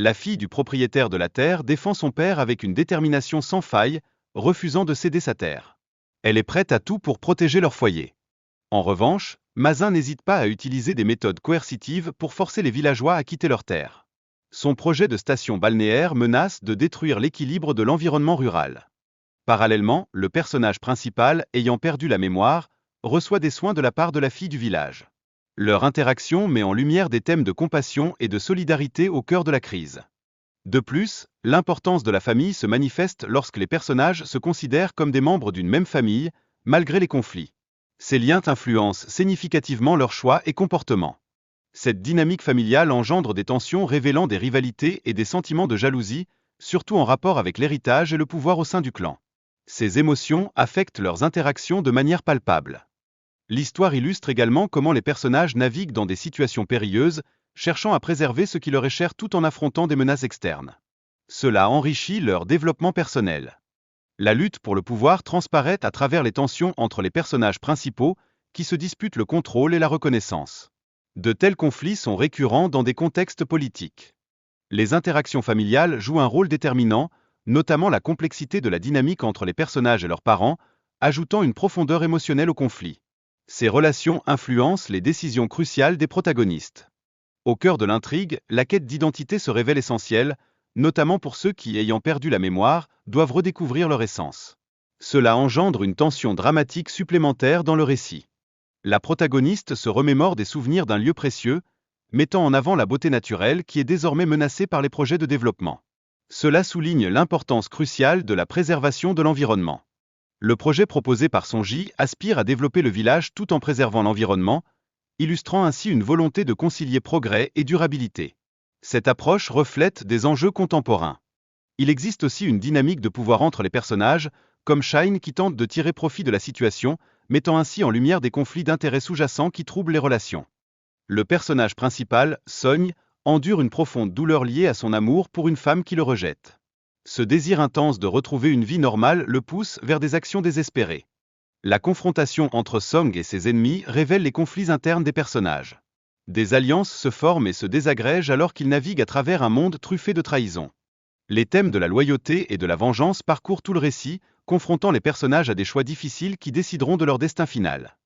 La fille du propriétaire de la terre défend son père avec une détermination sans faille, refusant de céder sa terre. Elle est prête à tout pour protéger leur foyer. En revanche, Mazin n'hésite pas à utiliser des méthodes coercitives pour forcer les villageois à quitter leur terre. Son projet de station balnéaire menace de détruire l'équilibre de l'environnement rural. Parallèlement, le personnage principal, ayant perdu la mémoire, reçoit des soins de la part de la fille du village. Leur interaction met en lumière des thèmes de compassion et de solidarité au cœur de la crise. De plus, l'importance de la famille se manifeste lorsque les personnages se considèrent comme des membres d'une même famille, malgré les conflits. Ces liens influencent significativement leurs choix et comportements. Cette dynamique familiale engendre des tensions révélant des rivalités et des sentiments de jalousie, surtout en rapport avec l'héritage et le pouvoir au sein du clan. Ces émotions affectent leurs interactions de manière palpable. L'histoire illustre également comment les personnages naviguent dans des situations périlleuses, cherchant à préserver ce qui leur est cher tout en affrontant des menaces externes. Cela enrichit leur développement personnel. La lutte pour le pouvoir transparaît à travers les tensions entre les personnages principaux, qui se disputent le contrôle et la reconnaissance. De tels conflits sont récurrents dans des contextes politiques. Les interactions familiales jouent un rôle déterminant, notamment la complexité de la dynamique entre les personnages et leurs parents, ajoutant une profondeur émotionnelle au conflit. Ces relations influencent les décisions cruciales des protagonistes. Au cœur de l'intrigue, la quête d'identité se révèle essentielle, notamment pour ceux qui, ayant perdu la mémoire, doivent redécouvrir leur essence. Cela engendre une tension dramatique supplémentaire dans le récit. La protagoniste se remémore des souvenirs d'un lieu précieux, mettant en avant la beauté naturelle qui est désormais menacée par les projets de développement. Cela souligne l'importance cruciale de la préservation de l'environnement. Le projet proposé par Sonji aspire à développer le village tout en préservant l'environnement, illustrant ainsi une volonté de concilier progrès et durabilité. Cette approche reflète des enjeux contemporains. Il existe aussi une dynamique de pouvoir entre les personnages, comme Shine qui tente de tirer profit de la situation, mettant ainsi en lumière des conflits d'intérêts sous-jacents qui troublent les relations. Le personnage principal, Sogne, endure une profonde douleur liée à son amour pour une femme qui le rejette. Ce désir intense de retrouver une vie normale le pousse vers des actions désespérées. La confrontation entre Song et ses ennemis révèle les conflits internes des personnages. Des alliances se forment et se désagrègent alors qu'ils naviguent à travers un monde truffé de trahisons. Les thèmes de la loyauté et de la vengeance parcourent tout le récit, confrontant les personnages à des choix difficiles qui décideront de leur destin final.